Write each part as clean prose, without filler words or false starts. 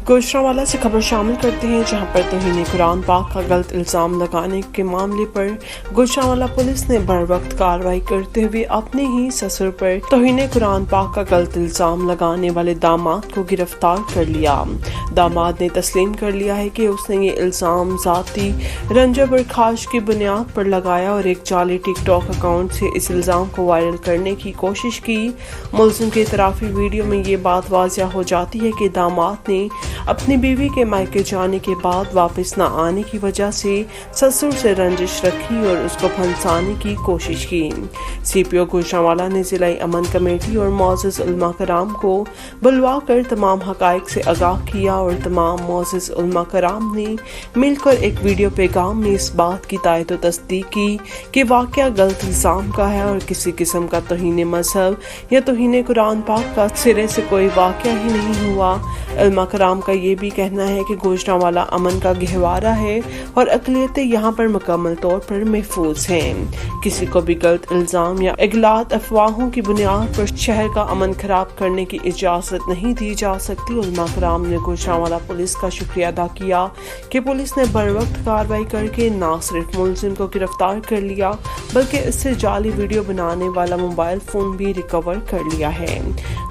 गुजरांवाला से खबर शामिल करते हैं, जहां पर तौहीन कुरान पाक का गलत इल्ज़ाम लगाने के मामले पर गुजरांवाला पुलिस ने बरवक्त कार्रवाई करते हुए अपने ही ससुर पर तौहीन कुरान पाक का गलत इल्ज़ाम लगाने वाले दामाद को गिरफ्तार कर लिया। दामाद ने तस्लीम कर लिया है कि उसने ये इल्ज़ाम ज़ाती रंज बर्खाश की बुनियाद पर लगाया और एक जाली टिकटॉक अकाउंट से इस इल्ज़ाम को वायरल करने की कोशिश की। मुलजिम के इतराफ़ी वीडियो में ये बात वाज़िया हो जाती है कि दामाद ने अपनी बीवी के मायके जाने के बाद वापस न आने की वजह से ससुर से रंजिश रखी और उसको फंसाने की कोशिश की। सीपीओ गुजरांवाला ने ज़िला अमन कमेटी और मोअज़्ज़ज़ उलमा कराम को बुलवा कर तमाम हक़ाइक़ से आगाह किया और तमाम मोअज़्ज़ज़ उलमा कराम ने मिलकर एक वीडियो पैगाम में इस बात की तायद व तस्दीक की कि वाक़या गलत इल्ज़ाम का है और किसी किस्म का तौहीन मज़हब या तौहीन कुरान पाक का सिरे से कोई वाक़या ही नहीं हुआ। उलमा कराम का ये भी कहना है कि गुजरांवाला अमन का गहवारा है और अक़लियतें यहाँ पर मुकम्मल तौर पर महफूज हैं। किसी को भी गलत इल्ज़ाम या इगलात अफवाहों की बुनियाद पर शहर का अमन खराब करने की इजाज़त नहीं दी जा सकती। उलमा कराम ने गुजरांवाला पुलिस का शुक्रिया अदा किया कि पुलिस ने बरवक्त कार्रवाई करके न सिर्फ मुलजिम को गिरफ्तार कर लिया बल्कि इससे जाली वीडियो बनाने वाला मोबाइल फ़ोन भी रिकवर कर लिया है।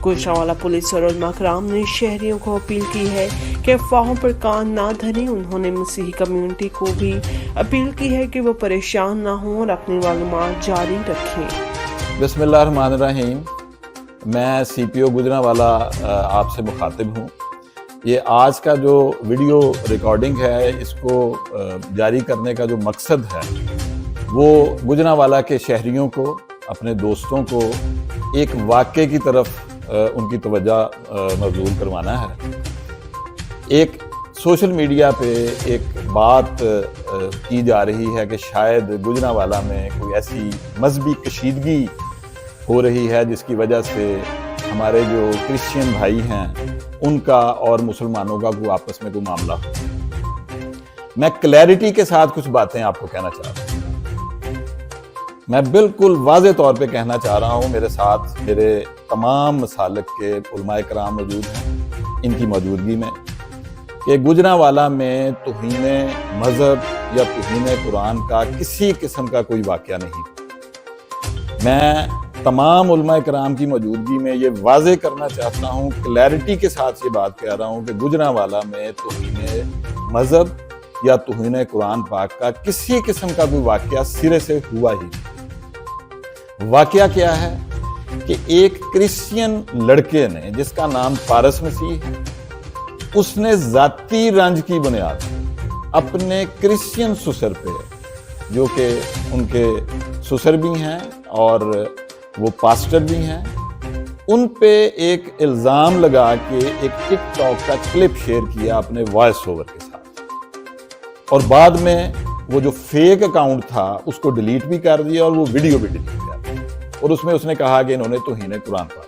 गुजरांवाला पुलिस और उलमा कराम ने शहरियों को अपील की है कि अफवाहों पर कान ना धरें। उन्होंने मसीही कम्युनिटी को भी अपील की है कि वो परेशान ना हों और अपनी मालूमात जारी रखें। बिस्मिल्लाहिर्रहमानिर्रहीम। मैं सीपीओ गुजरांवाला आपसे मुखातिब हूँ। ये आज का जो वीडियो रिकॉर्डिंग है, इसको जारी करने का जो मकसद है वो गुजरांवाला के शहरियों को, अपने दोस्तों को एक वाक़े की तरफ उनकी तवज्जो मबज़ूल करवाना है। एक सोशल मीडिया पे एक बात की जा रही है कि शायद गुजरांवाला में कोई ऐसी मजहबी कशीदगी हो रही है जिसकी वजह से हमारे जो क्रिश्चियन भाई हैं उनका और मुसलमानों का कोई आपस में कोई मामला हो। मैं क्लैरिटी के साथ कुछ बातें आपको कहना चाह रहा हूँ। मैं बिल्कुल वाज़े तौर पे कहना चाह रहा हूँ, मेरे साथ मेरे तमाम मसालक के उलमाए कराम मौजूद हैं इनकी मौजूदगी में, कि गुजरांवाला में तौहीन मज़हब या तौहीन कुरान का किसी किस्म का कोई वाक़या नहीं। मैं तमाम उलमाए कराम की मौजूदगी में ये वाज़े करना चाहता हूँ, क्लैरिटी के साथ ये बात कह रहा हूँ कि गुजरांवाला में तौहीन मज़हब या तौहीन कुरान पाक का किसी किस्म का कोई वाक़या सिरे से हुआ ही नहीं। वाक़या क्या है कि एक क्रिश्चियन लड़के ने, जिसका नाम पारस मसीह है, उसने ज़ाती रंज की बुनियाद अपने क्रिश्चियन ससुर पे, जो कि उनके ससुर भी हैं और वो पास्टर भी हैं, उन पे एक इल्ज़ाम लगा के एक टिकटॉक का क्लिप शेयर किया अपने वॉइस ओवर के साथ, और बाद में वो जो फेक अकाउंट था उसको डिलीट भी कर दिया और वो वीडियो भी डिलीट कर दिया, और उसमें उसने कहा कि इन्होंने तौहीन कुरान पाक।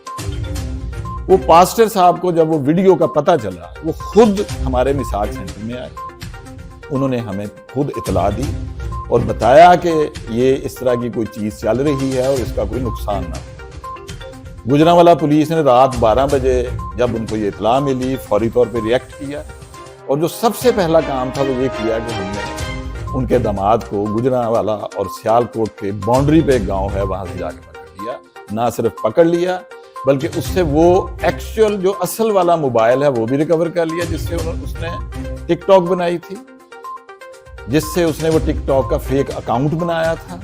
वो पास्टर साहब को जब वो वीडियो का पता चला, वो खुद हमारे मिसाल सेंटर में आए, उन्होंने हमें खुद इतला दी और बताया कि ये इस तरह की कोई चीज़ चल रही है और इसका कोई नुकसान ना हो। गुजरांवाला पुलिस ने रात 12 बजे जब उनको ये इतला मिली, फौरी तौर पे रिएक्ट किया, और जो सबसे पहला काम था वो ये किया कि हमने उनके दामाद को गुजरांवाला और सियालकोट के बाउंड्री पे एक गाँव है, वहाँ से जाके पकड़ लिया। ना सिर्फ पकड़ लिया बल्कि उससे वो एक्चुअल जो असल वाला मोबाइल है वो भी रिकवर कर लिया, जिससे उसने टिकटॉक बनाई थी, जिससे उसने वो टिकटॉक का फेक अकाउंट बनाया था,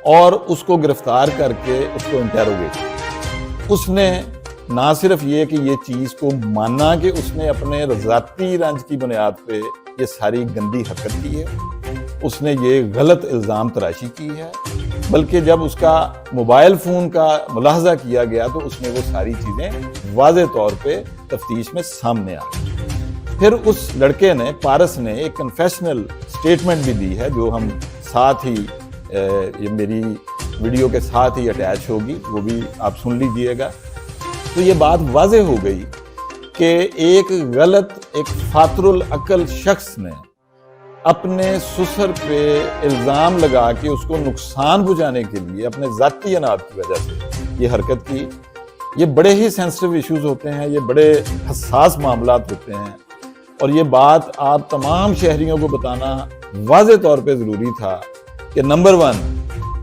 और उसको गिरफ्तार करके उसको इंटेरोगेट किया। उसने ना सिर्फ ये कि ये चीज़ को माना कि उसने अपने ज़ाती रंज की बुनियाद पे ये सारी गंदी हरकत की है, उसने ये गलत इल्ज़ाम तराशी की है, बल्कि जब उसका मोबाइल फ़ोन का मुलाहजा किया गया तो उसमें वो सारी चीज़ें वाज़े तौर पे तफ्तीश में सामने आ गई। फिर उस लड़के ने, पारस ने, एक कन्फेशनल स्टेटमेंट भी दी है, जो हम साथ ही ये मेरी वीडियो के साथ ही अटैच होगी, वो भी आप सुन लीजिएगा। तो ये बात वाज़े हो गई कि एक गलत, एक फातरुल अकल शख्स ने अपने ससुर पे इल्ज़ाम लगा के उसको नुकसान पहुंचाने के लिए अपने ज़ाती अनाद की वजह से ये हरकत की। ये बड़े ही सेंसिटिव इश्यूज होते हैं, ये बड़े हसास मामलात होते हैं, اور یہ بات آپ تمام شہریوں کو بتانا واضح طور پہ ضروری تھا کہ نمبر 1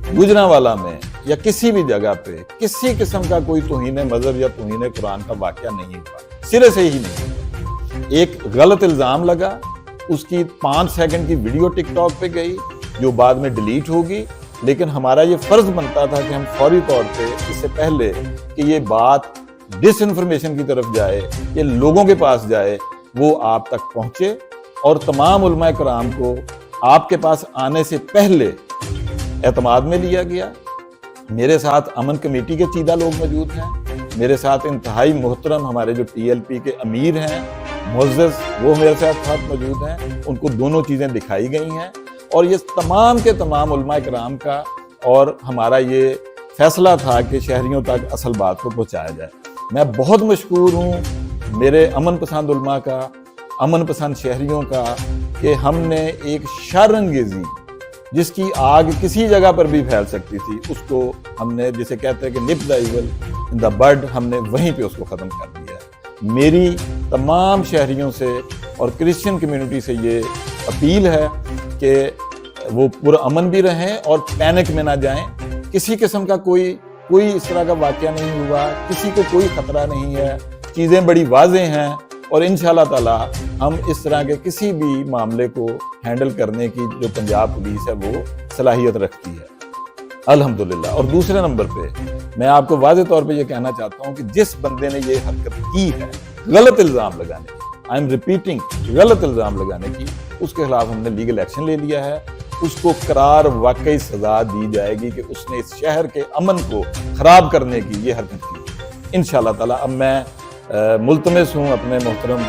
گوجرانوالہ میں یا کسی بھی جگہ پہ کسی قسم کا کوئی توہین مذہب یا توہین قرآن کا واقعہ نہیں ہوا، سرے سے ہی نہیں۔ ایک غلط الزام لگا، اس کی 5 سیکنڈ کی ویڈیو ٹک ٹاک پہ گئی جو بعد میں ڈیلیٹ ہوگی، لیکن ہمارا یہ فرض بنتا تھا کہ ہم فوری طور پہ اس سے پہلے کہ یہ بات ڈس انفارمیشن کی طرف جائے، یہ لوگوں کے پاس جائے، وہ آپ تک پہنچے، اور تمام علماء کرام کو آپ کے پاس آنے سے پہلے اعتماد میں لیا گیا۔ میرے ساتھ امن کمیٹی کے چیدہ لوگ موجود ہیں، میرے ساتھ انتہائی محترم ہمارے جو ٹی ایل پی کے امیر ہیں معزز، وہ میرے ساتھ موجود ہیں، ان کو دونوں چیزیں دکھائی گئی ہیں، اور یہ تمام کے تمام علماء کرام کا اور ہمارا یہ فیصلہ تھا کہ شہریوں تک اصل بات کو پہنچایا جائے۔ میں بہت مشکور ہوں میرے امن پسند علماء کا، امن پسند شہریوں کا، کہ ہم نے ایک شر انگیزی جس کی آگ کسی جگہ پر بھی پھیل سکتی تھی، اس کو ہم نے، جسے کہتے ہیں کہ نپ دا ایول ان دا بڈ، ہم نے وہیں پہ اس کو ختم کر دیا ہے۔ میری تمام شہریوں سے اور کرسچن کمیونٹی سے یہ اپیل ہے کہ وہ پرامن بھی رہیں اور پینک میں نہ جائیں۔ کسی قسم کا کوئی اس طرح کا واقعہ نہیں ہوا، کسی کو کوئی خطرہ نہیں ہے، چیزیں بڑی واضح ہیں، اور انشاءاللہ تعالی ہم اس طرح کے کسی بھی معاملے کو ہینڈل کرنے کی جو پنجاب پولیس ہے وہ صلاحیت رکھتی ہے الحمدللہ۔ اور دوسرے نمبر پہ میں آپ کو واضح طور پہ یہ کہنا چاہتا ہوں کہ جس بندے نے یہ حرکت کی ہے غلط الزام لگانے کی، آئی ایم ریپیٹنگ، غلط الزام لگانے کی، اس کے خلاف ہم نے لیگل ایکشن لے لیا ہے، اس کو قرار واقعی سزا دی جائے گی کہ اس نے اس شہر کے امن کو خراب کرنے کی یہ حرکت کی انشاءاللہ تعالی۔ اب میں ملتمس ہوں اپنے محترم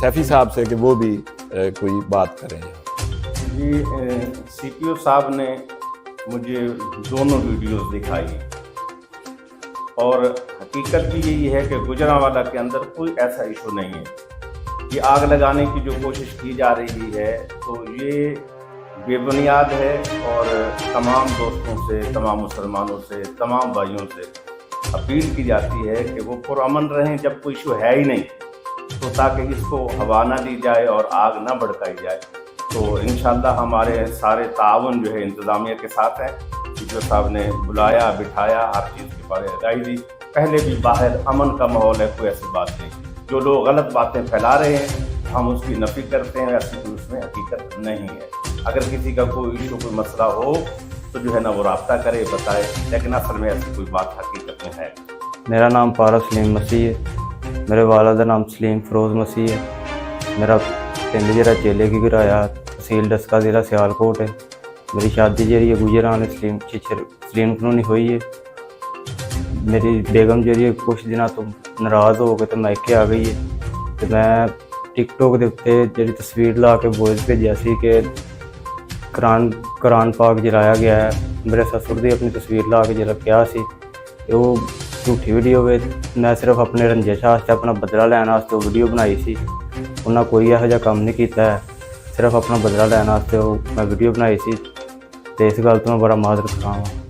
سیفی صاحب سے کہ وہ بھی کوئی بات کریں۔ جی، سی پی او صاحب نے مجھے دونوں ویڈیوز دکھائی، اور حقیقت بھی یہی ہے کہ گوجرانوالہ کے اندر کوئی ایسا ایشو نہیں ہے۔ یہ آگ لگانے کی جو کوشش کی جا رہی ہے تو یہ بے بنیاد ہے، اور تمام دوستوں سے، تمام مسلمانوں سے، تمام بھائیوں سے اپیل کی جاتی ہے کہ وہ پرامن رہیں جب کوئی ایشو ہے ہی نہیں، تو تاکہ اس کو ہوا نہ دی جائے اور آگ نہ بھڑکائی جائے۔ تو انشاءاللہ ہمارے سارے تعاون جو ہے انتظامیہ کے ساتھ ہے۔ جو صاحب نے بلایا، بٹھایا، ہر چیز کے بارے میں رائے دی۔ پہلے بھی باہر امن کا ماحول ہے، کوئی ایسی بات نہیں۔ جو لوگ غلط باتیں پھیلا رہے ہیں ہم اس کی نفی کرتے ہیں، ایسی کوئی اس میں حقیقت نہیں ہے۔ اگر کسی کا کوئی ایشو، کوئی مسئلہ ہو تو جو ہے نا وہ رابطہ کرے، بتائے، لیکن اصل میں ایسی کوئی بات حقیقت میں ہے۔ میرا نام پارا سلیم مسیح ہے، میرے والد کا نام سلیم فروز مسیح ہے، میرا پنڈ جڑا چیلے کی گرایا تحصیل ڈسکا ضلع سیالکوٹ ہے۔ میری شادی جی ہے گوجران سلیم کلونی ہوئی ہے۔ میری بیگم جی کچھ دنوں تو ناراض ہو کے تو میکے آ گئی ہے، تو میں ٹک ٹاک کے اتنے جی تصویر لا کے وائس بھیجا سی کہ قرآن پاک جلایا گیا ہے۔ میرے سسر دی اپنی تصویر لا کے جلا کیا سی کہ وہ جھوٹی ویڈیو ہے۔ میں صرف اپنے رنجش واسطے، اپنا بدلہ لینے واسطے وہ ویڈیو بنائی سی۔ انہیں کوئی یہو جہا کام نہیں کیتا ہے، صرف اپنا بدلہ لینے واسطے وہ میں ویڈیو بنائی سی، تو اس گل تو میں بڑا معذرت خواہ ہوں۔